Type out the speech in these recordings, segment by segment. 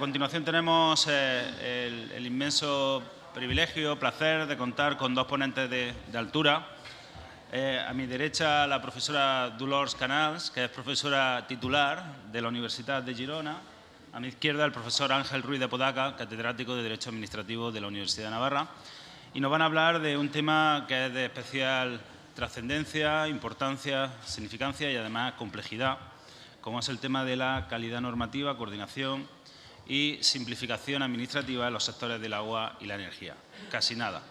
A continuación tenemos el inmenso privilegio, placer de contar con dos ponentes de altura. A mi derecha la profesora Dolors Canals, que es profesora titular de la Universidad de Girona. A mi izquierda el profesor Ángel Ruiz de Podaca, catedrático de Derecho Administrativo de la Universidad de Navarra. Y nos van a hablar de un tema que es de especial trascendencia, importancia, significancia y además complejidad, como es el tema de la calidad normativa, coordinación y simplificación administrativa en los sectores del agua y la energía. Casi nada.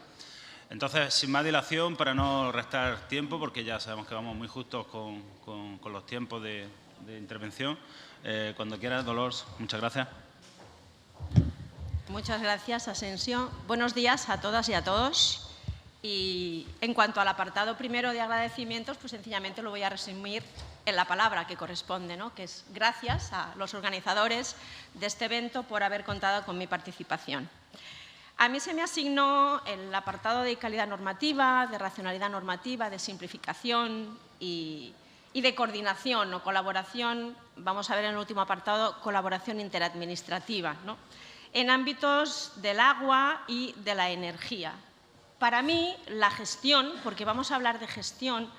Entonces, sin más dilación, para no restar tiempo, porque ya sabemos que vamos muy justos con los tiempos de intervención, cuando quieras, Dolors, muchas gracias. Muchas gracias, Asensio. Buenos días a todas y a todos. Y en cuanto al apartado primero de agradecimientos, pues sencillamente lo voy a resumir en la palabra que corresponde, ¿no? Que es gracias a los organizadores de este evento por haber contado con mi participación. A mí se me asignó el apartado de calidad normativa, de racionalidad normativa, de simplificación y de coordinación o colaboración, vamos a ver en el último apartado, colaboración interadministrativa, ¿no? En ámbitos del agua y de la energía. Para mí, la gestión, porque vamos a hablar de gestión,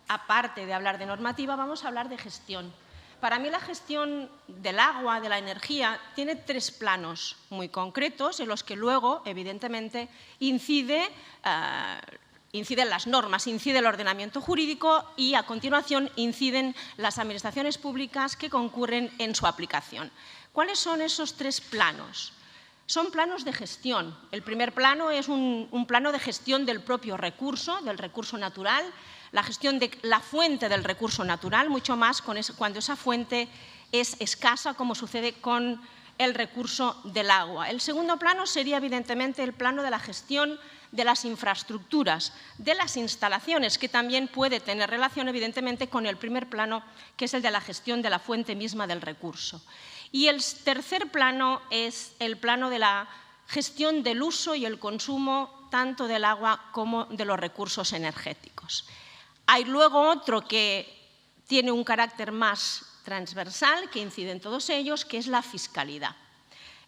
aparte de hablar de normativa, vamos a hablar de gestión. Para mí la gestión del agua, de la energía, tiene tres planos muy concretos en los que luego, evidentemente, inciden las normas, incide el ordenamiento jurídico y, a continuación, inciden las administraciones públicas que concurren en su aplicación. ¿Cuáles son esos tres planos? Son planos de gestión. El primer plano es un plano de gestión del propio recurso, del recurso natural, la gestión de la fuente del recurso natural, mucho más cuando esa fuente es escasa, como sucede con el recurso del agua. El segundo plano sería, evidentemente, el plano de la gestión de las infraestructuras, de las instalaciones, que también puede tener relación, evidentemente, con el primer plano, que es el de la gestión de la fuente misma del recurso. Y el tercer plano es el plano de la gestión del uso y el consumo tanto del agua como de los recursos energéticos. Hay luego otro que tiene un carácter más transversal, que incide en todos ellos, que es la fiscalidad.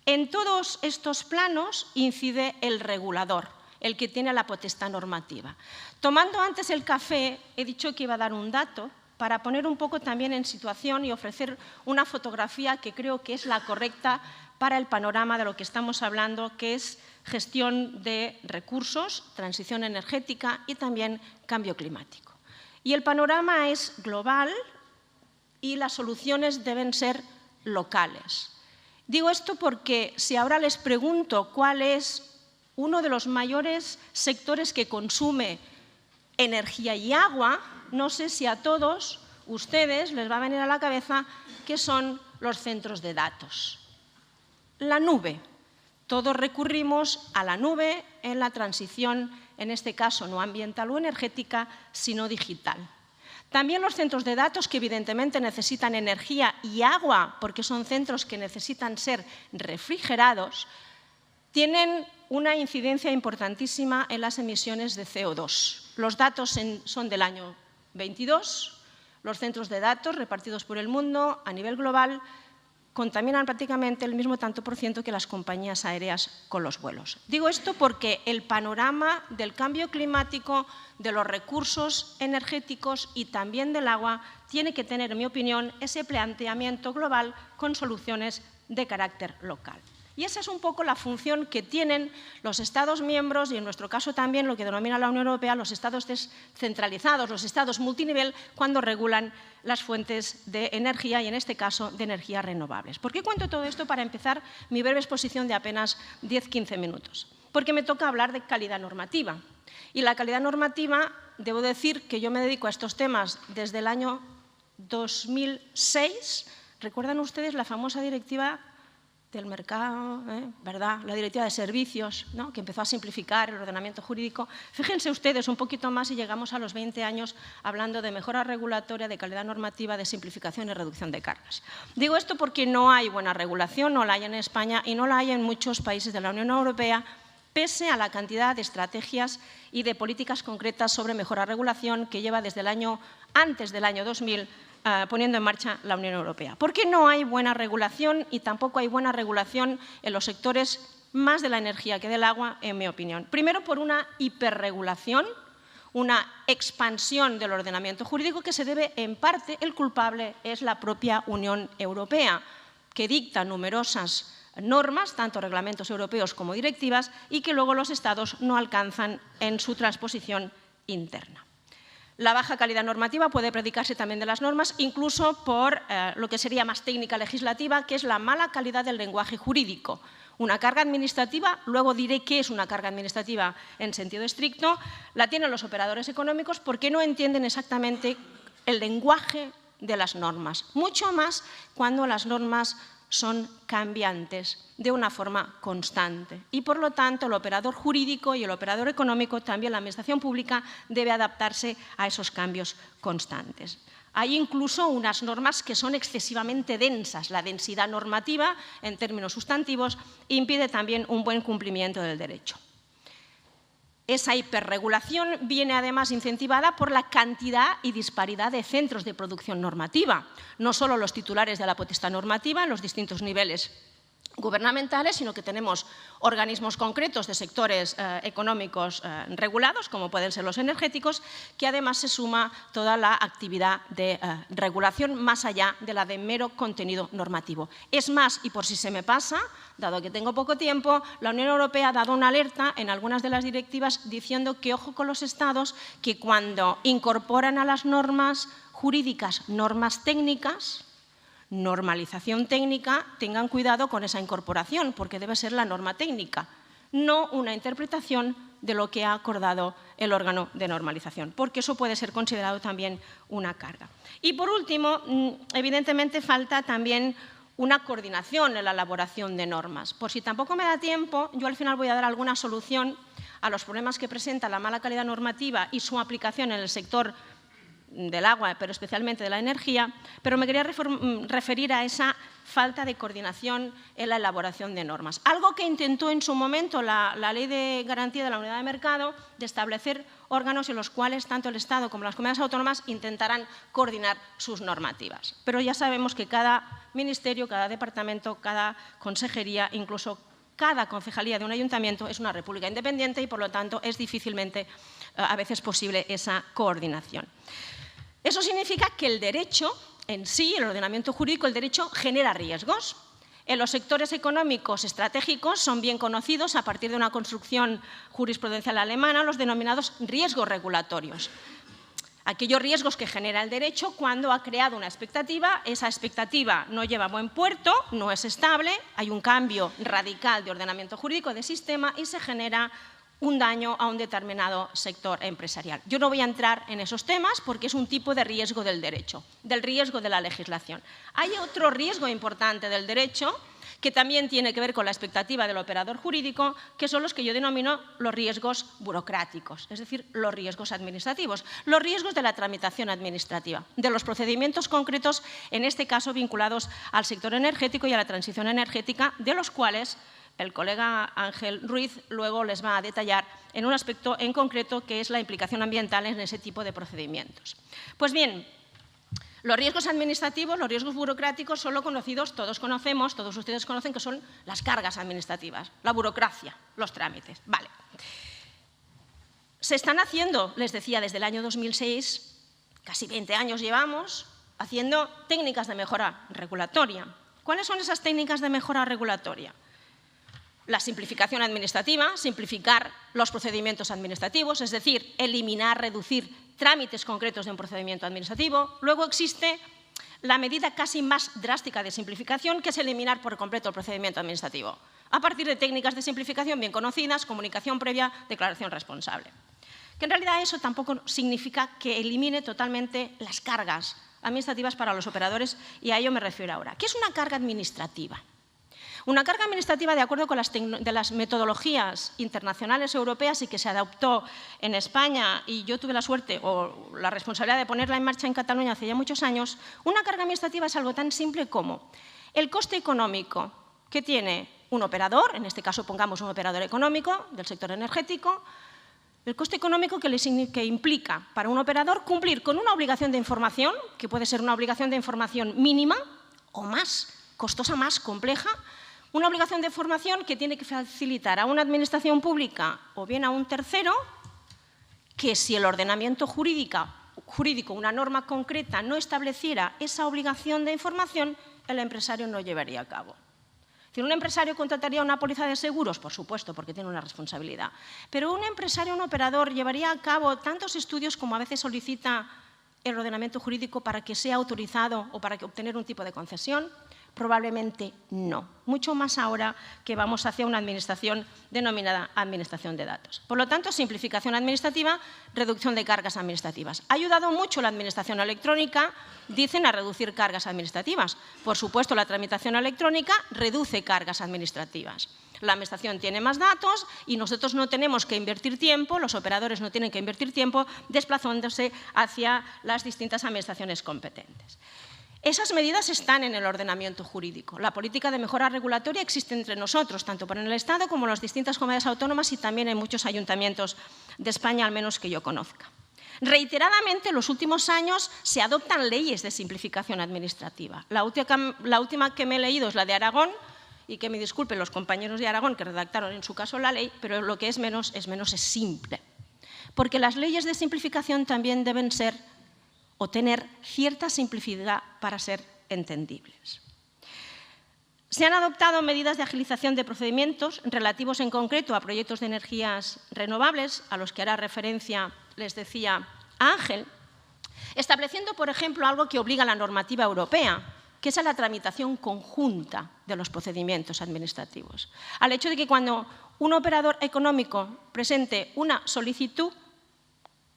En todos estos planos incide el regulador, el que tiene la potestad normativa. Tomando antes el café, he dicho que iba a dar un dato para poner un poco también en situación y ofrecer una fotografía que creo que es la correcta para el panorama de lo que estamos hablando, que es gestión de recursos, transición energética y también cambio climático. Y el panorama es global y las soluciones deben ser locales. Digo esto porque si ahora les pregunto cuál es uno de los mayores sectores que consume energía y agua, no sé si a todos ustedes les va a venir a la cabeza que son los centros de datos. La nube. Todos recurrimos a la nube en la transición, en este caso no ambiental o energética, sino digital. También los centros de datos, que evidentemente necesitan energía y agua, porque son centros que necesitan ser refrigerados, tienen una incidencia importantísima en las emisiones de CO2. Los datos son del año 22. Los centros de datos repartidos por el mundo a nivel global contaminan prácticamente el mismo tanto por ciento que las compañías aéreas con los vuelos. Digo esto porque el panorama del cambio climático, de los recursos energéticos y también del agua tiene que tener, en mi opinión, ese planteamiento global con soluciones de carácter local. Y esa es un poco la función que tienen los Estados miembros y, en nuestro caso también, lo que denomina la Unión Europea, los Estados descentralizados, los Estados multinivel, cuando regulan las fuentes de energía y, en este caso, de energías renovables. ¿Por qué cuento todo esto? Para empezar mi breve exposición de apenas 10-15 minutos. Porque me toca hablar de calidad normativa. Y la calidad normativa, debo decir que yo me dedico a estos temas desde el año 2006. ¿Recuerdan ustedes la famosa directiva del mercado, ¿verdad? La directiva de servicios, ¿no? Que empezó a simplificar el ordenamiento jurídico? Fíjense ustedes un poquito más y llegamos a los 20 años hablando de mejora regulatoria, de calidad normativa, de simplificación y reducción de cargas. Digo esto porque no hay buena regulación, no la hay en España y no la hay en muchos países de la Unión Europea, pese a la cantidad de estrategias y de políticas concretas sobre mejora regulación que lleva desde el año antes del año 2000 poniendo en marcha la Unión Europea. ¿Por qué no hay buena regulación y tampoco hay buena regulación en los sectores más de la energía que del agua, en mi opinión? Primero, por una hiperregulación, una expansión del ordenamiento jurídico que se debe, en parte, el culpable es la propia Unión Europea, que dicta numerosas normas, tanto reglamentos europeos como directivas, y que luego los Estados no alcanzan en su transposición interna. La baja calidad normativa puede predicarse también de las normas, incluso por lo que sería más técnica legislativa, que es la mala calidad del lenguaje jurídico. Una carga administrativa, luego diré qué es una carga administrativa en sentido estricto, la tienen los operadores económicos porque no entienden exactamente el lenguaje de las normas, mucho más cuando las normas son cambiantes de una forma constante. Y, por lo tanto, el operador jurídico y el operador económico, también la administración pública, debe adaptarse a esos cambios constantes. Hay incluso unas normas que son excesivamente densas. La densidad normativa, en términos sustantivos, impide también un buen cumplimiento del derecho. Esa hiperregulación viene además incentivada por la cantidad y disparidad de centros de producción normativa, no solo los titulares de la potestad normativa en los distintos niveles gubernamentales, sino que tenemos organismos concretos de sectores económicos regulados, como pueden ser los energéticos, que además se suma toda la actividad de regulación más allá de la de mero contenido normativo. Es más, y por si se me pasa, dado que tengo poco tiempo, la Unión Europea ha dado una alerta en algunas de las directivas diciendo que ojo con los Estados, que cuando incorporan a las normas jurídicas normas técnicas, normalización técnica, tengan cuidado con esa incorporación, porque debe ser la norma técnica, no una interpretación de lo que ha acordado el órgano de normalización, porque eso puede ser considerado también una carga. Y, por último, evidentemente falta también una coordinación en la elaboración de normas. Por si tampoco me da tiempo, yo al final voy a dar alguna solución a los problemas que presenta la mala calidad normativa y su aplicación en el sector del agua, pero especialmente de la energía, pero me quería referir a esa falta de coordinación en la elaboración de normas. Algo que intentó en su momento la Ley de Garantía de la Unidad de Mercado, de establecer órganos en los cuales tanto el Estado como las comunidades autónomas intentaran coordinar sus normativas. Pero ya sabemos que cada ministerio, cada departamento, cada consejería, incluso cada concejalía de un ayuntamiento es una república independiente y, por lo tanto, es difícilmente a veces posible esa coordinación. Eso significa que el derecho en sí, el ordenamiento jurídico, el derecho genera riesgos. En los sectores económicos estratégicos son bien conocidos, a partir de una construcción jurisprudencial alemana, los denominados riesgos regulatorios. Aquellos riesgos que genera el derecho cuando ha creado una expectativa, esa expectativa no lleva a buen puerto, no es estable, hay un cambio radical de ordenamiento jurídico, de sistema, y se genera un daño a un determinado sector empresarial. Yo no voy a entrar en esos temas porque es un tipo de riesgo del derecho, del riesgo de la legislación. Hay otro riesgo importante del derecho que también tiene que ver con la expectativa del operador jurídico, que son los que yo denomino los riesgos burocráticos, es decir, los riesgos administrativos, los riesgos de la tramitación administrativa, de los procedimientos concretos, en este caso vinculados al sector energético y a la transición energética, de los cuales el colega Ángel Ruiz luego les va a detallar en un aspecto en concreto que es la implicación ambiental en ese tipo de procedimientos. Pues bien, los riesgos administrativos, los riesgos burocráticos son lo conocidos, todos conocemos, todos ustedes conocen que son las cargas administrativas, la burocracia, los trámites. Vale. Se están haciendo, les decía, desde el año 2006, casi 20 años llevamos, haciendo técnicas de mejora regulatoria. ¿Cuáles son esas técnicas de mejora regulatoria? La simplificación administrativa, simplificar los procedimientos administrativos, es decir, eliminar, reducir trámites concretos de un procedimiento administrativo. Luego existe la medida casi más drástica de simplificación, que es eliminar por completo el procedimiento administrativo, a partir de técnicas de simplificación bien conocidas, comunicación previa, declaración responsable. Que en realidad eso tampoco significa que elimine totalmente las cargas administrativas para los operadores, y a ello me refiero ahora. ¿Qué es una carga administrativa? Una carga administrativa, de acuerdo con las metodologías internacionales europeas y que se adoptó en España, y yo tuve la suerte o la responsabilidad de ponerla en marcha en Cataluña hace ya muchos años, una carga administrativa es algo tan simple como el coste económico que tiene un operador, en este caso pongamos un operador económico del sector energético, El coste económico que implica para un operador cumplir con una obligación de información, que puede ser una obligación de información mínima o más costosa, más compleja, una obligación de información que tiene que facilitar a una administración pública o bien a un tercero, que si el ordenamiento jurídico, una norma concreta, no estableciera esa obligación de información, el empresario no llevaría a cabo. ¿Un empresario contrataría una póliza de seguros? Por supuesto, porque tiene una responsabilidad. Pero un empresario, un operador, ¿llevaría a cabo tantos estudios como a veces solicita el ordenamiento jurídico para que sea autorizado o para obtener un tipo de concesión? Probablemente no. Mucho más ahora que vamos hacia una administración denominada administración de datos. Por lo tanto, simplificación administrativa, reducción de cargas administrativas. Ha ayudado mucho la administración electrónica, dicen, a reducir cargas administrativas. Por supuesto, la tramitación electrónica reduce cargas administrativas. La administración tiene más datos y nosotros no tenemos que invertir tiempo, los operadores no tienen que invertir tiempo desplazándose hacia las distintas administraciones competentes. Esas medidas están en el ordenamiento jurídico. La política de mejora regulatoria existe entre nosotros, tanto por el Estado como en las distintas comunidades autónomas y también en muchos ayuntamientos de España, al menos que yo conozca. Reiteradamente, en los últimos años se adoptan leyes de simplificación administrativa. La última que me he leído es la de Aragón, y que me disculpen los compañeros de Aragón que redactaron en su caso la ley, pero lo que es menos es simple. Porque las leyes de simplificación también deben ser o tener cierta simplicidad para ser entendibles. Se han adoptado medidas de agilización de procedimientos relativos en concreto a proyectos de energías renovables, a los que hará referencia, les decía, a Ángel, estableciendo, por ejemplo, algo que obliga a la normativa europea, que es a la tramitación conjunta de los procedimientos administrativos. Al hecho de que cuando un operador económico presente una solicitud,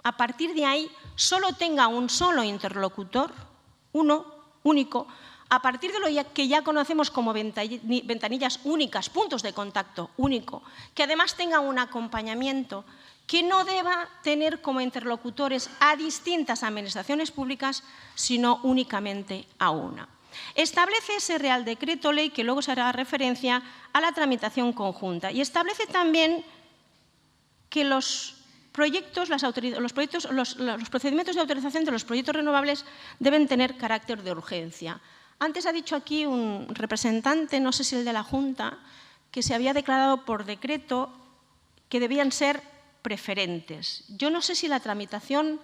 a partir de ahí solo tenga un solo interlocutor, uno único, a partir de lo que ya conocemos como ventanillas únicas, puntos de contacto único, que además tenga un acompañamiento, que no deba tener como interlocutores a distintas administraciones públicas, sino únicamente a una. Establece ese Real Decreto Ley, que luego se hará referencia a la tramitación conjunta, y establece también que los procedimientos de autorización de los proyectos renovables deben tener carácter de urgencia. Antes ha dicho aquí un representante, no sé si el de la Junta, que se había declarado por decreto que debían ser preferentes. Yo no sé si la tramitación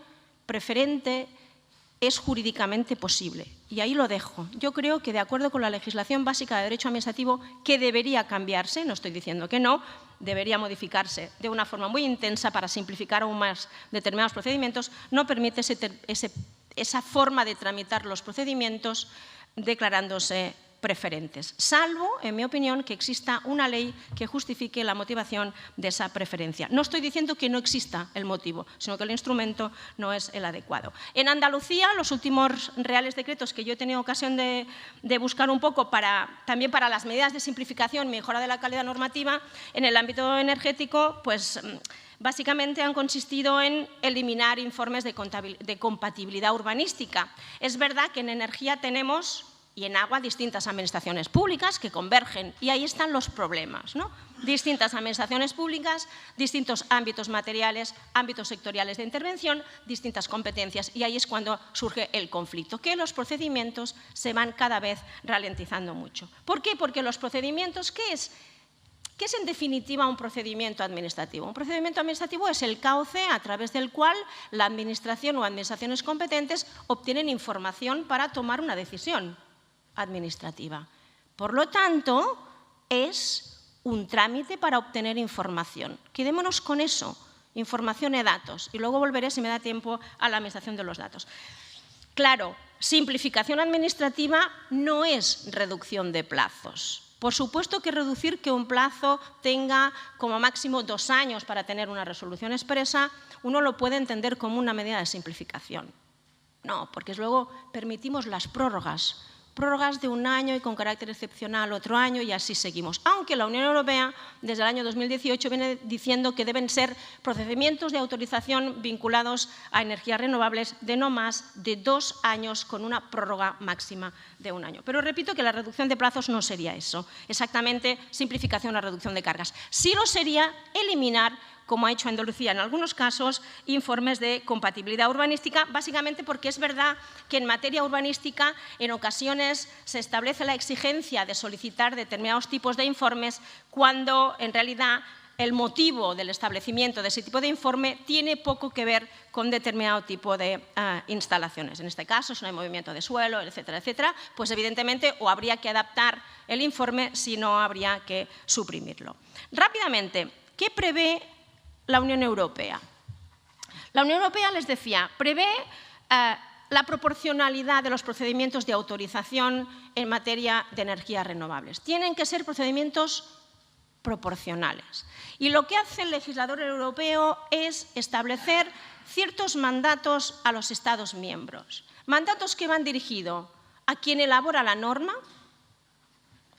preferente es jurídicamente posible, y ahí lo dejo. Yo creo que, de acuerdo con la legislación básica de derecho administrativo, que debería cambiarse, no estoy diciendo que no, debería modificarse de una forma muy intensa para simplificar aún más determinados procedimientos, no permite esa forma de tramitar los procedimientos declarándose preferentes, salvo, en mi opinión, que exista una ley que justifique la motivación de esa preferencia. No estoy diciendo que no exista el motivo, sino que el instrumento no es el adecuado. En Andalucía, los últimos reales decretos que yo he tenido ocasión de buscar un poco también para las medidas de simplificación, mejora de la calidad normativa, en el ámbito energético, pues básicamente han consistido en eliminar informes de compatibilidad urbanística. Es verdad que en energía tenemos, y en agua, distintas administraciones públicas que convergen, y ahí están los problemas, ¿no? Distintas administraciones públicas, distintos ámbitos materiales, ámbitos sectoriales de intervención, distintas competencias, y ahí es cuando surge el conflicto, que los procedimientos se van cada vez ralentizando mucho. ¿Por qué? Porque los procedimientos, ¿qué es en definitiva un procedimiento administrativo? Un procedimiento administrativo es el cauce a través del cual la administración o administraciones competentes obtienen información para tomar una decisión administrativa. Por lo tanto, es un trámite para obtener información. Quedémonos con eso, información y datos, y luego volveré, si me da tiempo, a la administración de los datos. Claro, simplificación administrativa no es reducción de plazos. Por supuesto que reducir que un plazo tenga como máximo 2 años para tener una resolución expresa, uno lo puede entender como una medida de simplificación. No, porque luego permitimos las prórrogas de 1 año y con carácter excepcional otro año, y así seguimos. Aunque la Unión Europea, desde el año 2018, viene diciendo que deben ser procedimientos de autorización vinculados a energías renovables de no más de 2 años con una prórroga máxima de 1 año. Pero repito que la reducción de plazos no sería eso, exactamente simplificación o reducción de cargas. Sí lo sería eliminar como ha hecho Andalucía en algunos casos, informes de compatibilidad urbanística, básicamente porque es verdad que en materia urbanística en ocasiones se establece la exigencia de solicitar determinados tipos de informes cuando en realidad el motivo del establecimiento de ese tipo de informe tiene poco que ver con determinado tipo de instalaciones. En este caso, si no hay movimiento de suelo, etcétera, etcétera, pues evidentemente o habría que adaptar el informe, si no habría que suprimirlo. Rápidamente, ¿qué prevé la Unión Europea? La Unión Europea, les decía, prevé la proporcionalidad de los procedimientos de autorización en materia de energías renovables. Tienen que ser procedimientos proporcionales. Y lo que hace el legislador europeo es establecer ciertos mandatos a los Estados miembros. Mandatos que van dirigidos a quien elabora la norma,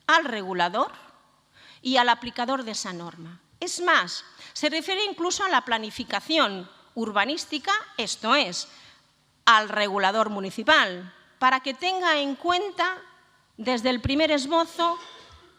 al regulador y al aplicador de esa norma. Es más, se refiere incluso a la planificación urbanística, esto es, al regulador municipal, para que tenga en cuenta desde el primer esbozo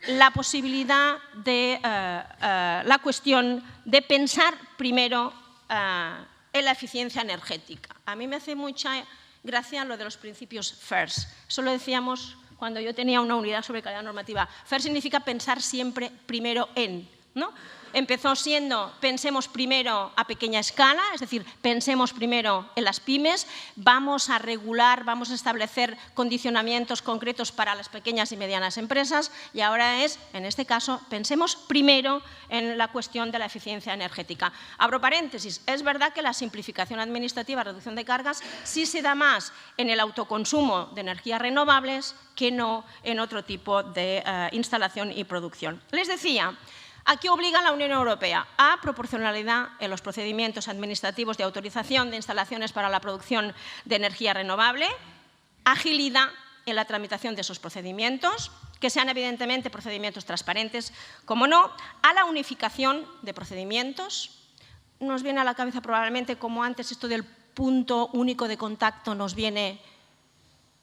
la posibilidad de la cuestión de pensar primero en la eficiencia energética. A mí me hace mucha gracia lo de los principios FIRST. Eso lo decíamos cuando yo tenía una unidad sobre calidad normativa. FIRST significa pensar siempre primero en, ¿no? Empezó siendo pensemos primero a pequeña escala, es decir, pensemos primero en las pymes, vamos a regular, vamos a establecer condicionamientos concretos para las pequeñas y medianas empresas y ahora es, en este caso, pensemos primero en la cuestión de la eficiencia energética. Abro paréntesis, es verdad que la simplificación administrativa, reducción de cargas, sí se da más en el autoconsumo de energías renovables que no en otro tipo de instalación y producción. Les decía, ¿a qué obliga la Unión Europea? A proporcionalidad en los procedimientos administrativos de autorización de instalaciones para la producción de energía renovable, agilidad en la tramitación de esos procedimientos, que sean evidentemente procedimientos transparentes, como no, a la unificación de procedimientos. Nos viene a la cabeza probablemente como antes esto del punto único de contacto nos viene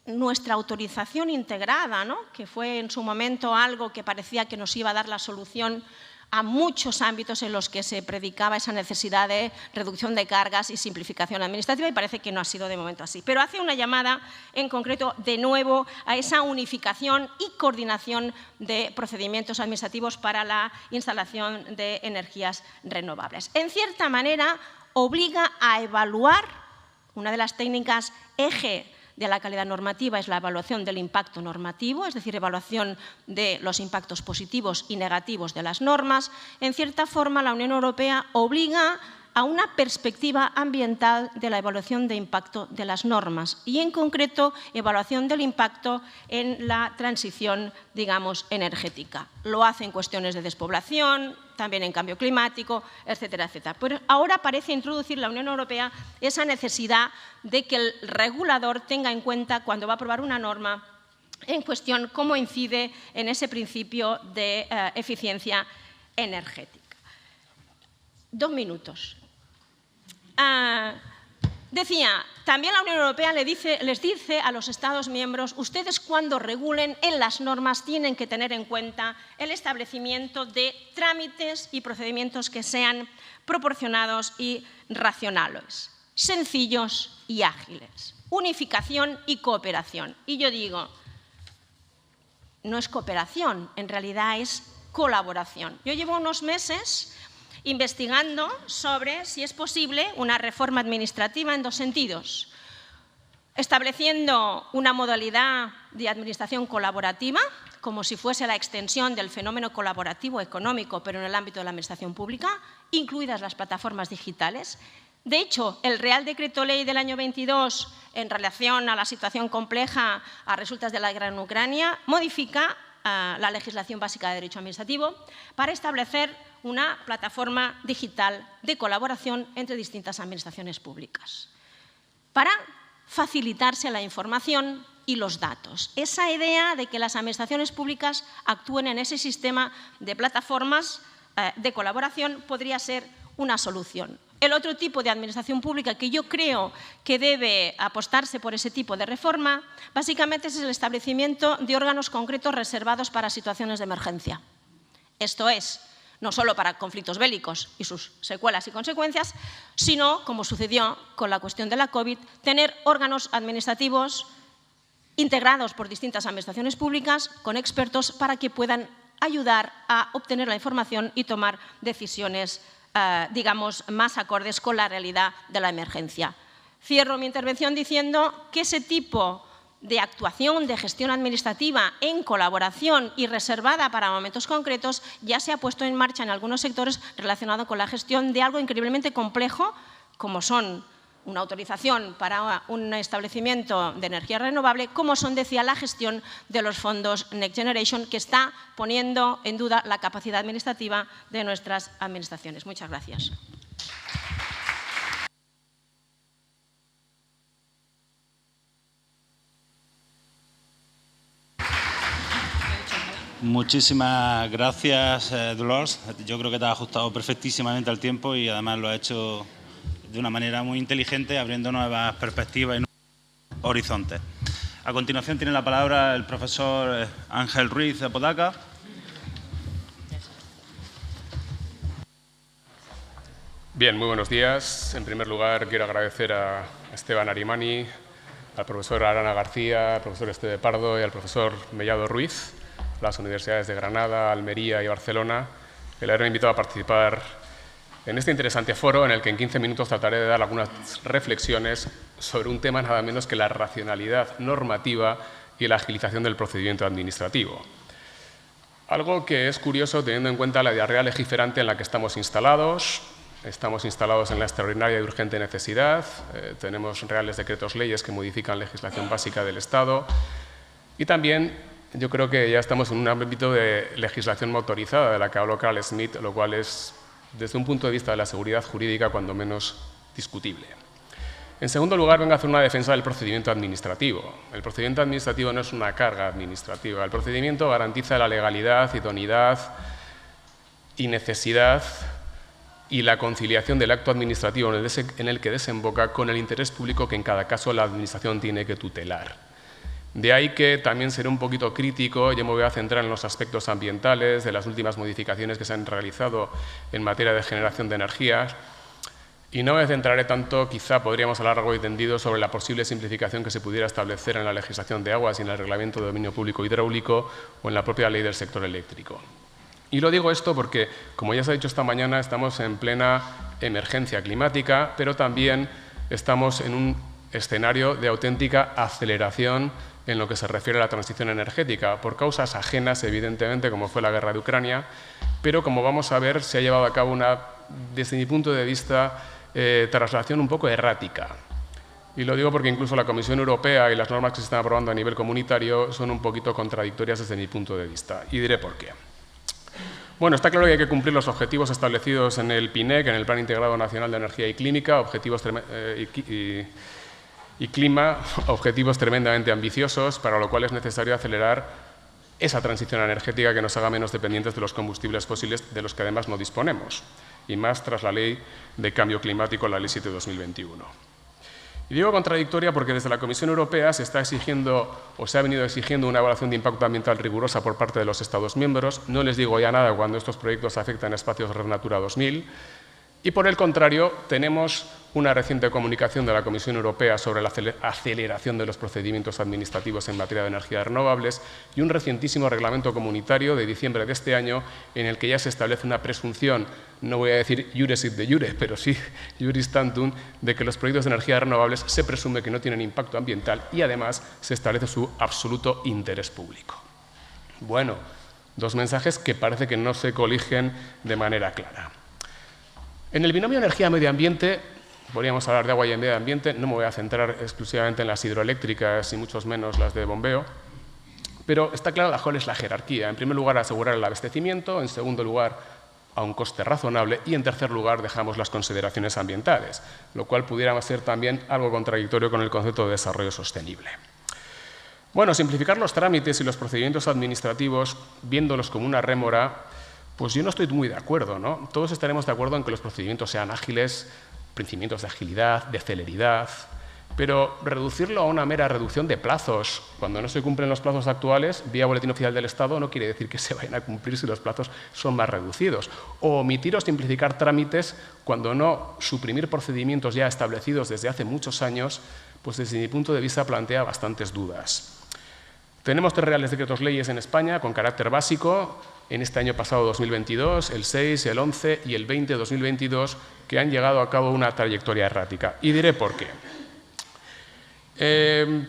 nuestra autorización integrada, ¿no? Que fue en su momento algo que parecía que nos iba a dar la solución a muchos ámbitos en los que se predicaba esa necesidad de reducción de cargas y simplificación administrativa y parece que no ha sido de momento así. Pero hace una llamada en concreto de nuevo a esa unificación y coordinación de procedimientos administrativos para la instalación de energías renovables. En cierta manera, obliga a evaluar, una de las técnicas eje de la calidad normativa es la evaluación del impacto normativo, es decir, evaluación de los impactos positivos y negativos de las normas. En cierta forma, la Unión Europea obliga a una perspectiva ambiental de la evaluación de impacto de las normas y, en concreto, evaluación del impacto en la transición, digamos, energética. Lo hace en cuestiones de despoblación, también en cambio climático, etcétera, etcétera. Pero ahora parece introducir la Unión Europea esa necesidad de que el regulador tenga en cuenta, cuando va a aprobar una norma en cuestión, cómo incide en ese principio de eficiencia energética. 2 minutos. Decía, también la Unión Europea les dice a los Estados miembros, ustedes cuando regulen en las normas tienen que tener en cuenta el establecimiento de trámites y procedimientos que sean proporcionados y racionales, sencillos y ágiles, unificación y cooperación. Y yo digo, no es cooperación, en realidad es colaboración. Yo llevo unos meses investigando sobre si es posible una reforma administrativa en 2 sentidos. Estableciendo una modalidad de administración colaborativa, como si fuese la extensión del fenómeno colaborativo económico, pero en el ámbito de la administración pública, incluidas las plataformas digitales. De hecho, el Real Decreto Ley del año 22, en relación a la situación compleja a resultas de la guerra en Ucrania, modifica la legislación básica de derecho administrativo para establecer una plataforma digital de colaboración entre distintas administraciones públicas para facilitarse la información y los datos. Esa idea de que las administraciones públicas actúen en ese sistema de plataformas de colaboración podría ser una solución. El otro tipo de administración pública que yo creo que debe apostarse por ese tipo de reforma, básicamente es el establecimiento de órganos concretos reservados para situaciones de emergencia. Esto es, no solo para conflictos bélicos y sus secuelas y consecuencias, sino, como sucedió con la cuestión de la COVID, tener órganos administrativos integrados por distintas administraciones públicas con expertos para que puedan ayudar a obtener la información y tomar decisiones, digamos, más acordes con la realidad de la emergencia. Cierro mi intervención diciendo que ese tipo de actuación, de gestión administrativa en colaboración y reservada para momentos concretos ya se ha puesto en marcha en algunos sectores relacionado con la gestión de algo increíblemente complejo, como son una autorización para un establecimiento de energía renovable, como son, decía, la gestión de los fondos Next Generation, que está poniendo en duda la capacidad administrativa de nuestras administraciones. Muchas gracias. Muchísimas gracias, Dolors. Yo creo que te has ajustado perfectísimamente al tiempo y además lo has hecho de una manera muy inteligente, abriendo nuevas perspectivas y nuevos horizontes. A continuación tiene la palabra el profesor Ángel Ruiz de Apodaca. Bien, muy buenos días. En primer lugar, quiero agradecer a Esteban Arimani, al profesor Arana García, al profesor Esteve Pardo y al profesor Mellado Ruiz, las universidades de Granada, Almería y Barcelona, que le habrán invitado a participar en este interesante foro en el que en 15 minutos trataré de dar algunas reflexiones sobre un tema nada menos que la racionalidad normativa y la agilización del procedimiento administrativo. Algo que es curioso teniendo en cuenta la diarrea legiferante en la que estamos instalados. Estamos instalados en la extraordinaria y urgente necesidad, tenemos reales decretos leyes que modifican legislación básica del Estado y también yo creo que ya estamos en un ámbito de legislación motorizada de la que habló Carl Smith, lo cual es, desde un punto de vista de la seguridad jurídica, cuando menos discutible. En segundo lugar, vengo a hacer una defensa del procedimiento administrativo. El procedimiento administrativo no es una carga administrativa. El procedimiento garantiza la legalidad, idoneidad y necesidad y la conciliación del acto administrativo en el que desemboca con el interés público que en cada caso la Administración tiene que tutelar. De ahí que también seré un poquito crítico, yo me voy a centrar en los aspectos ambientales de las últimas modificaciones que se han realizado en materia de generación de energías y no me centraré tanto, quizá podríamos hablar largo y tendido sobre la posible simplificación que se pudiera establecer en la legislación de aguas y en el reglamento de dominio público hidráulico o en la propia ley del sector eléctrico. Y lo digo esto porque, como ya se ha dicho esta mañana, estamos en plena emergencia climática, pero también estamos en un escenario de auténtica aceleración en lo que se refiere a la transición energética, por causas ajenas, evidentemente, como fue la guerra de Ucrania, pero como vamos a ver, se ha llevado a cabo una, desde mi punto de vista, traslación un poco errática. Y lo digo porque incluso la Comisión Europea y las normas que se están aprobando a nivel comunitario son un poquito contradictorias desde mi punto de vista, y diré por qué. Bueno, está claro que hay que cumplir los objetivos establecidos en el PINEC, en el Plan Integrado Nacional de Energía y Clínica, objetivos y clima, objetivos tremendamente ambiciosos, para lo cual es necesario acelerar esa transición energética que nos haga menos dependientes de los combustibles fósiles, de los que además no disponemos, y más tras la Ley de Cambio Climático, la Ley 7/2021. Y digo contradictoria porque desde la Comisión Europea se está exigiendo, o se ha venido exigiendo, una evaluación de impacto ambiental rigurosa por parte de los Estados miembros. No les digo ya nada cuando estos proyectos afectan a espacios Red Natura 2000. Y por el contrario, tenemos una reciente comunicación de la Comisión Europea sobre la aceleración de los procedimientos administrativos en materia de energías renovables y un recientísimo reglamento comunitario de diciembre de este año en el que ya se establece una presunción, no voy a decir iuris id de iure, pero sí iuris tantum, de que los proyectos de energías renovables se presume que no tienen impacto ambiental y además se establece su absoluto interés público. Bueno, dos mensajes que parece que no se coligen de manera clara. En el binomio energía-medio ambiente, podríamos hablar de agua y medio ambiente, no me voy a centrar exclusivamente en las hidroeléctricas y mucho menos las de bombeo, pero está claro cuál es la jerarquía. En primer lugar, asegurar el abastecimiento, en segundo lugar, a un coste razonable y en tercer lugar dejamos las consideraciones ambientales, lo cual pudiera ser también algo contradictorio con el concepto de desarrollo sostenible. Bueno, simplificar los trámites y los procedimientos administrativos, viéndolos como una rémora, pues yo no estoy muy de acuerdo, ¿no? Todos estaremos de acuerdo en que los procedimientos sean ágiles, procedimientos de agilidad, de celeridad, Pero reducirlo a una mera reducción de plazos, cuando no se cumplen los plazos actuales, vía Boletín Oficial del Estado, no quiere decir que se vayan a cumplir si los plazos son más reducidos. O omitir o simplificar trámites cuando no suprimir procedimientos ya establecidos desde hace muchos años, pues desde mi punto de vista plantea bastantes dudas. Tenemos 3 reales decretos leyes en España con carácter básico, en este año pasado 2022, el 6, el 11 y el 20 de 2022, que han llevado a cabo una trayectoria errática. Y diré por qué.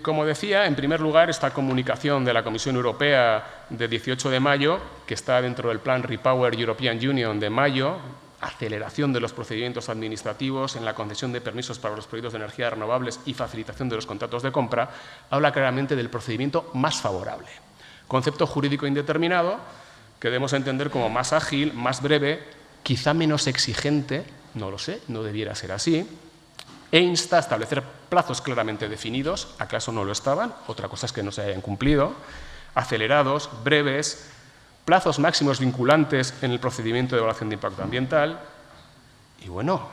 Como decía, en primer lugar, esta comunicación de la Comisión Europea de 18 de mayo, que está dentro del plan Repower European Union de mayo, aceleración de los procedimientos administrativos en la concesión de permisos para los proyectos de energías renovables y facilitación de los contratos de compra, habla claramente del procedimiento más favorable. Concepto jurídico indeterminado que debemos entender como más ágil, más breve, quizá menos exigente, no lo sé, no debiera ser así, e insta a establecer plazos claramente definidos, ¿acaso no lo estaban? Otra cosa es que no se hayan cumplido, acelerados, breves, plazos máximos vinculantes en el procedimiento de evaluación de impacto ambiental y, bueno,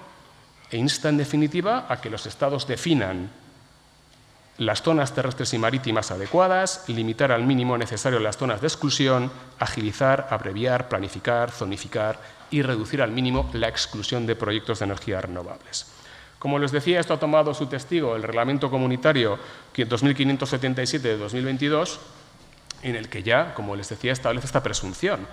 e insta en definitiva a que los Estados definan las zonas terrestres y marítimas adecuadas, limitar al mínimo necesario las zonas de exclusión, agilizar, abreviar, planificar, zonificar y reducir al mínimo la exclusión de proyectos de energías renovables. Como les decía, esto ha tomado su testigo el Reglamento Comunitario 2577 de 2022, en el que ya, como les decía, establece esta presunción.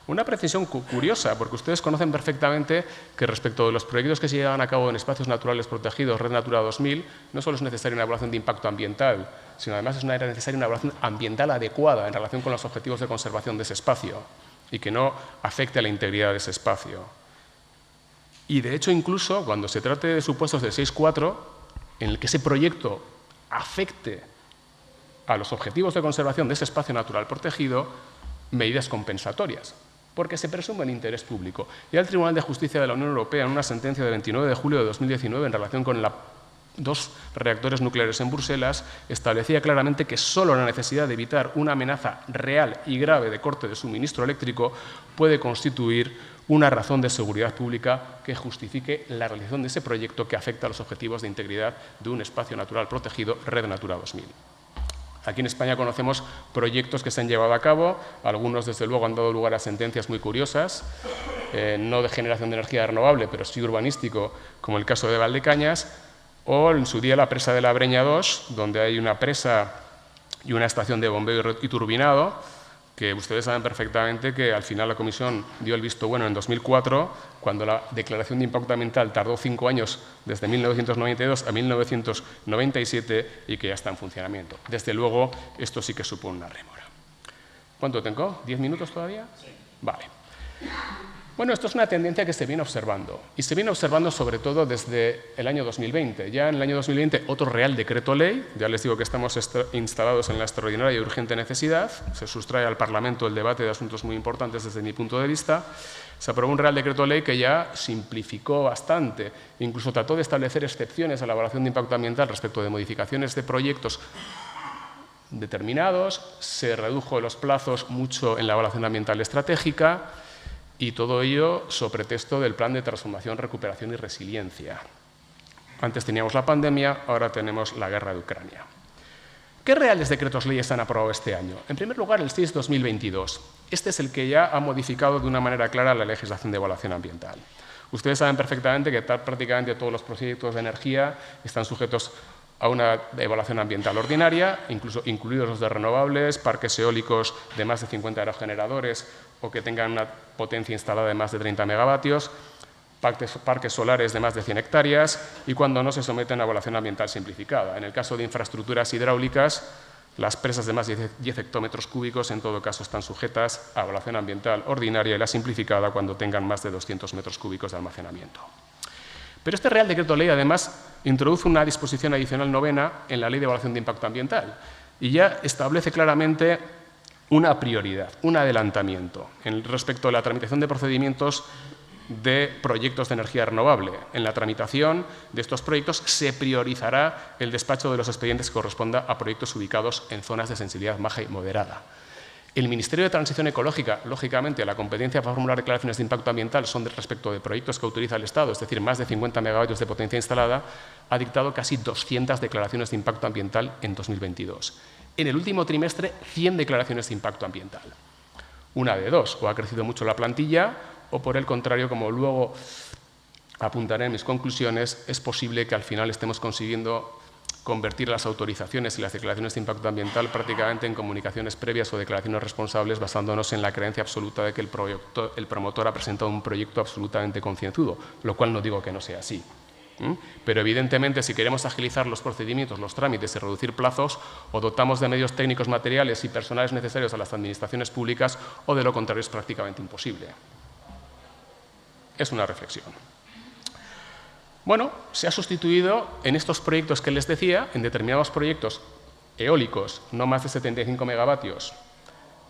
Una precisión curiosa, porque ustedes conocen perfectamente que respecto de los proyectos que se llevan a cabo en espacios naturales protegidos, Red Natura 2000, no solo es necesaria una evaluación de impacto ambiental, sino además es necesaria una evaluación ambiental adecuada en relación con los objetivos de conservación de ese espacio y que no afecte a la integridad de ese espacio. Y, de hecho, incluso cuando se trate de supuestos del 6.4, en el que ese proyecto afecte a los objetivos de conservación de ese espacio natural protegido, medidas compensatorias, porque se presume el interés público. Ya el Tribunal de Justicia de la Unión Europea, en una sentencia del 29 de julio de 2019, en relación con 2 reactores nucleares en Bruselas, establecía claramente que solo la necesidad de evitar una amenaza real y grave de corte de suministro eléctrico puede constituir una razón de seguridad pública que justifique la realización de ese proyecto que afecta a los objetivos de integridad de un espacio natural protegido, Red Natura 2000. Aquí en España conocemos proyectos que se han llevado a cabo, algunos desde luego han dado lugar a sentencias muy curiosas, no de generación de energía renovable, pero sí urbanístico, como el caso de Valdecañas, o en su día la presa de la Breña 2, donde hay una presa y una estación de bombeo y turbinado, que ustedes saben perfectamente que al final la Comisión dio el visto bueno en 2004, cuando la declaración de impacto ambiental tardó 5 años, desde 1992 a 1997, y que ya está en funcionamiento. Desde luego, esto sí que supone una rémora. ¿Cuánto tengo? ¿10 minutos todavía? Sí. Vale. Bueno, esto es una tendencia que se viene observando, y se viene observando sobre todo desde el año 2020. Ya en el año 2020, otro Real Decreto Ley, ya les digo que estamos instalados en la extraordinaria y urgente necesidad, se sustrae al Parlamento el debate de asuntos muy importantes desde mi punto de vista, se aprobó un Real Decreto Ley que ya simplificó bastante, incluso trató de establecer excepciones a la evaluación de impacto ambiental respecto de modificaciones de proyectos determinados, se redujo los plazos mucho en la evaluación ambiental estratégica, y todo ello sobre pretexto del Plan de Transformación, Recuperación y Resiliencia. Antes teníamos la pandemia, ahora tenemos la guerra de Ucrania. ¿Qué reales decretos leyes han aprobado este año? En primer lugar, el 6/2022. Este es el que ya ha modificado de una manera clara la legislación de evaluación ambiental. Ustedes saben perfectamente que prácticamente todos los proyectos de energía están sujetos a una evaluación ambiental ordinaria, incluidos los de renovables, parques eólicos de más de 50 aerogeneradores o que tengan una potencia instalada de más de 30 megavatios, parques solares de más de 100 hectáreas y cuando no se someten a evaluación ambiental simplificada. En el caso de infraestructuras hidráulicas, las presas de más de 10 hectómetros cúbicos en todo caso están sujetas a evaluación ambiental ordinaria y la simplificada cuando tengan más de 200 metros cúbicos de almacenamiento. Pero este Real Decreto Ley, además, introduce una disposición adicional 9ª en la Ley de Evaluación de Impacto Ambiental y ya establece claramente una prioridad, un adelantamiento respecto a la tramitación de procedimientos de proyectos de energía renovable. En la tramitación de estos proyectos se priorizará el despacho de los expedientes que corresponda a proyectos ubicados en zonas de sensibilidad baja y moderada. El Ministerio de Transición Ecológica, lógicamente, la competencia para formular declaraciones de impacto ambiental son respecto de proyectos que autoriza el Estado, es decir, más de 50 megavatios de potencia instalada, ha dictado casi 200 declaraciones de impacto ambiental en 2022. En el último trimestre, 100 declaraciones de impacto ambiental. Una de dos, o ha crecido mucho la plantilla, o por el contrario, como luego apuntaré en mis conclusiones, es posible que al final estemos consiguiendo convertir las autorizaciones y las declaraciones de impacto ambiental prácticamente en comunicaciones previas o declaraciones responsables, basándonos en la creencia absoluta de que el promotor ha presentado un proyecto absolutamente concienzudo, lo cual no digo que no sea así. Pero evidentemente, si queremos agilizar los procedimientos, los trámites y reducir plazos, o dotamos de medios técnicos, materiales y personales necesarios a las administraciones públicas, o de lo contrario es prácticamente imposible. Es una reflexión. Bueno, se ha sustituido en estos proyectos que les decía, en determinados proyectos eólicos, no más de 75 megavatios,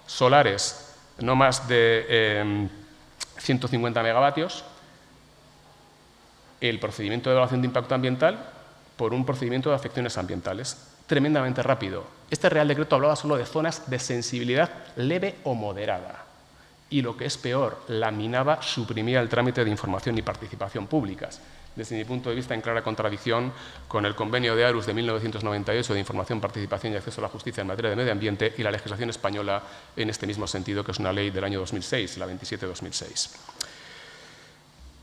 solares, no más de 150 megavatios, el procedimiento de evaluación de impacto ambiental por un procedimiento de afecciones ambientales, tremendamente rápido. Este Real Decreto hablaba solo de zonas de sensibilidad leve o moderada. Y lo que es peor, laminaba, suprimía el trámite de información y participación públicas, desde mi punto de vista en clara contradicción con el Convenio de Aarhus de 1998 de información, participación y acceso a la justicia en materia de medio ambiente y la legislación española en este mismo sentido, que es una ley del año 2006, la 27/2006.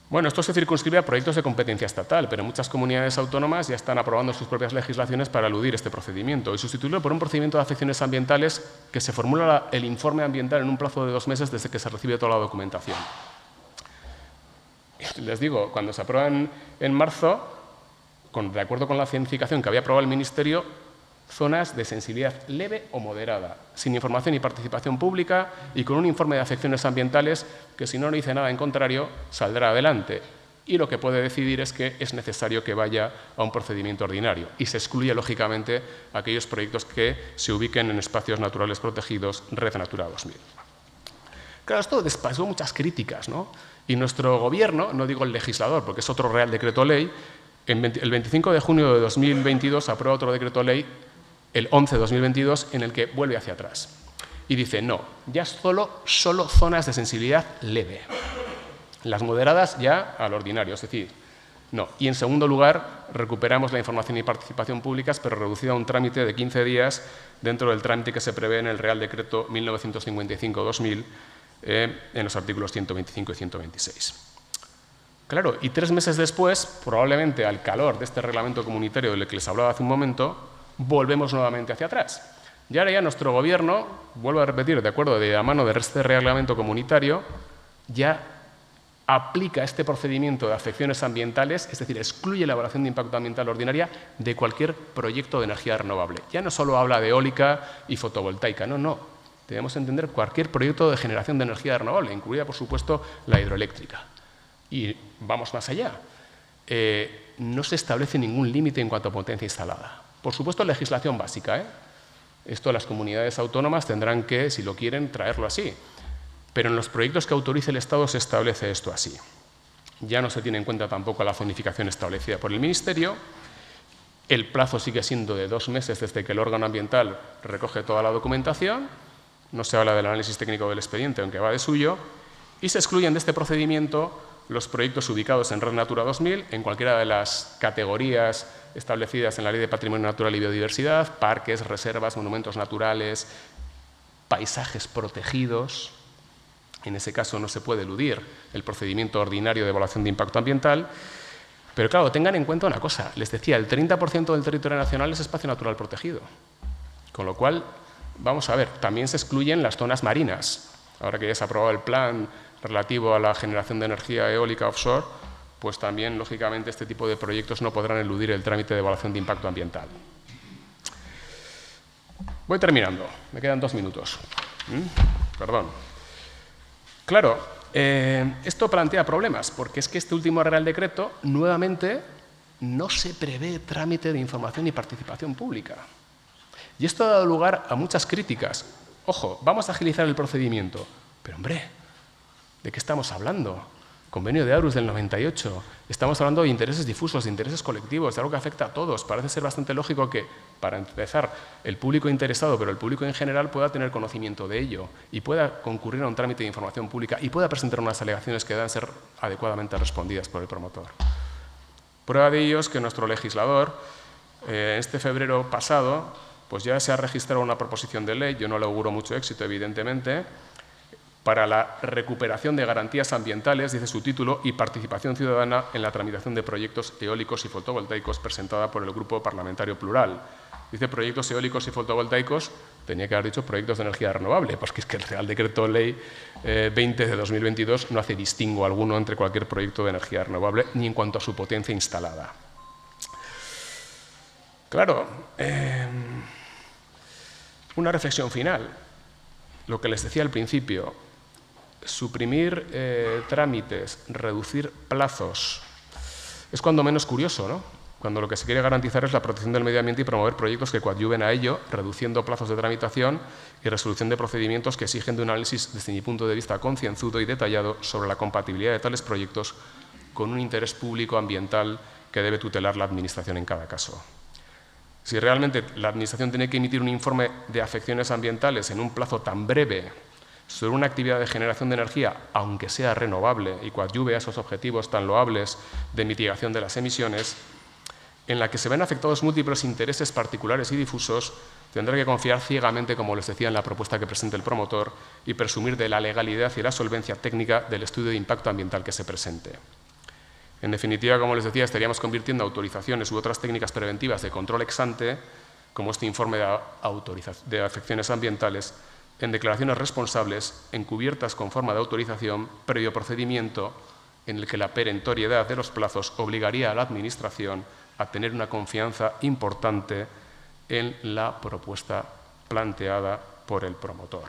Bueno, esto se circunscribe a proyectos de competencia estatal, pero muchas comunidades autónomas ya están aprobando sus propias legislaciones para eludir este procedimiento y sustituirlo por un procedimiento de afecciones ambientales que se formula el informe ambiental en un plazo de 2 meses desde que se recibe toda la documentación. Les digo, cuando se aprueban en marzo, de acuerdo con la cientificación que había aprobado el Ministerio, zonas de sensibilidad leve o moderada, sin información y participación pública y con un informe de afecciones ambientales que, si no dice nada en contrario, saldrá adelante. Y lo que puede decidir es que es necesario que vaya a un procedimiento ordinario y se excluye, lógicamente, aquellos proyectos que se ubiquen en espacios naturales protegidos, Red Natura 2000. Claro, esto despertó muchas críticas, ¿no? Y nuestro Gobierno, no digo el legislador, porque es otro Real Decreto Ley, el 25 de junio de 2022 aprueba otro Decreto Ley, el 11 de 2022, en el que vuelve hacia atrás. Y dice, no, ya solo zonas de sensibilidad leve. Las moderadas ya al ordinario, es decir, no. Y en segundo lugar, recuperamos la información y participación públicas, pero reducida a un trámite de 15 días dentro del trámite que se prevé en el Real Decreto 1955-2000, en los artículos 125 y 126. Claro, y 3 meses después, probablemente al calor de este reglamento comunitario del que les hablaba hace un momento, volvemos nuevamente hacia atrás. Y ahora ya nuestro Gobierno, vuelvo a repetir, de acuerdo de la mano de este reglamento comunitario, ya aplica este procedimiento de afecciones ambientales, es decir, excluye la evaluación de impacto ambiental ordinaria de cualquier proyecto de energía renovable. Ya no solo habla de eólica y fotovoltaica, no. Debemos entender cualquier proyecto de generación de energía renovable, incluida, por supuesto, la hidroeléctrica. Y vamos más allá. No se establece ningún límite en cuanto a potencia instalada. Por supuesto, legislación básica, Esto las comunidades autónomas tendrán que, si lo quieren, traerlo así. Pero en los proyectos que autorice el Estado se establece esto así. Ya no se tiene en cuenta tampoco la zonificación establecida por el Ministerio. El plazo sigue siendo de 2 meses desde que el órgano ambiental recoge toda la documentación. No se habla del análisis técnico del expediente, aunque va de suyo. Y se excluyen de este procedimiento los proyectos ubicados en Red Natura 2000, en cualquiera de las categorías establecidas en la Ley de Patrimonio Natural y Biodiversidad, parques, reservas, monumentos naturales, paisajes protegidos. En ese caso no se puede eludir el procedimiento ordinario de evaluación de impacto ambiental. Pero claro, tengan en cuenta una cosa. Les decía, el 30% del territorio nacional es espacio natural protegido. Con lo cual, vamos a ver, también se excluyen las zonas marinas. Ahora que ya se ha aprobado el plan relativo a la generación de energía eólica offshore, pues también, lógicamente, este tipo de proyectos no podrán eludir el trámite de evaluación de impacto ambiental. Voy terminando. Me quedan 2 minutos. Perdón. Claro, esto plantea problemas, porque es que este último Real Decreto, nuevamente, no se prevé trámite de información y participación pública. Y esto ha dado lugar a muchas críticas. Ojo, vamos a agilizar el procedimiento. Pero, hombre, ¿de qué estamos hablando? Convenio de Aarhus del 98. Estamos hablando de intereses difusos, de intereses colectivos, de algo que afecta a todos. Parece ser bastante lógico que, para empezar, el público interesado, pero el público en general, pueda tener conocimiento de ello y pueda concurrir a un trámite de información pública y pueda presentar unas alegaciones que deban ser adecuadamente respondidas por el promotor. Prueba de ello es que nuestro legislador, este febrero pasado, pues ya se ha registrado una proposición de ley, yo no le auguro mucho éxito, evidentemente, para la recuperación de garantías ambientales, dice su título, y participación ciudadana en la tramitación de proyectos eólicos y fotovoltaicos, presentada por el Grupo Parlamentario Plural. Dice proyectos eólicos y fotovoltaicos, tenía que haber dicho proyectos de energía renovable, porque es que el Real Decreto Ley 20 de 2022 no hace distingo alguno entre cualquier proyecto de energía renovable, ni en cuanto a su potencia instalada. Claro, una reflexión final. Lo que les decía al principio, suprimir trámites, reducir plazos, es cuando menos curioso, ¿no? Cuando lo que se quiere garantizar es la protección del medio ambiente y promover proyectos que coadyuven a ello, reduciendo plazos de tramitación y resolución de procedimientos que exigen de un análisis, desde mi punto de vista, concienzudo y detallado sobre la compatibilidad de tales proyectos con un interés público ambiental que debe tutelar la Administración en cada caso. Si realmente la Administración tiene que emitir un informe de afecciones ambientales en un plazo tan breve sobre una actividad de generación de energía, aunque sea renovable y coadyuve a esos objetivos tan loables de mitigación de las emisiones, en la que se ven afectados múltiples intereses particulares y difusos, tendrá que confiar ciegamente, como les decía, en la propuesta que presente el promotor y presumir de la legalidad y la solvencia técnica del estudio de impacto ambiental que se presente. En definitiva, como les decía, estaríamos convirtiendo autorizaciones u otras técnicas preventivas de control ex ante, como este informe de afecciones ambientales, en declaraciones responsables encubiertas con forma de autorización previo procedimiento en el que la perentoriedad de los plazos obligaría a la Administración a tener una confianza importante en la propuesta planteada por el promotor.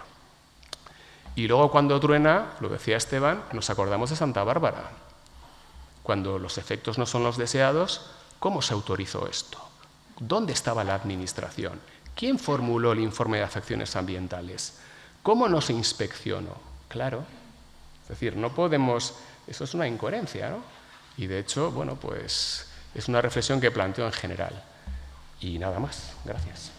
Y luego, cuando truena, lo decía Esteban, nos acordamos de Santa Bárbara. Cuando los efectos no son los deseados, ¿cómo se autorizó esto? ¿Dónde estaba la Administración? ¿Quién formuló el informe de afecciones ambientales? ¿Cómo no se inspeccionó? Claro, es decir, no podemos... Eso es una incoherencia, ¿no? Y de hecho, bueno, pues es una reflexión que planteo en general. Y nada más. Gracias.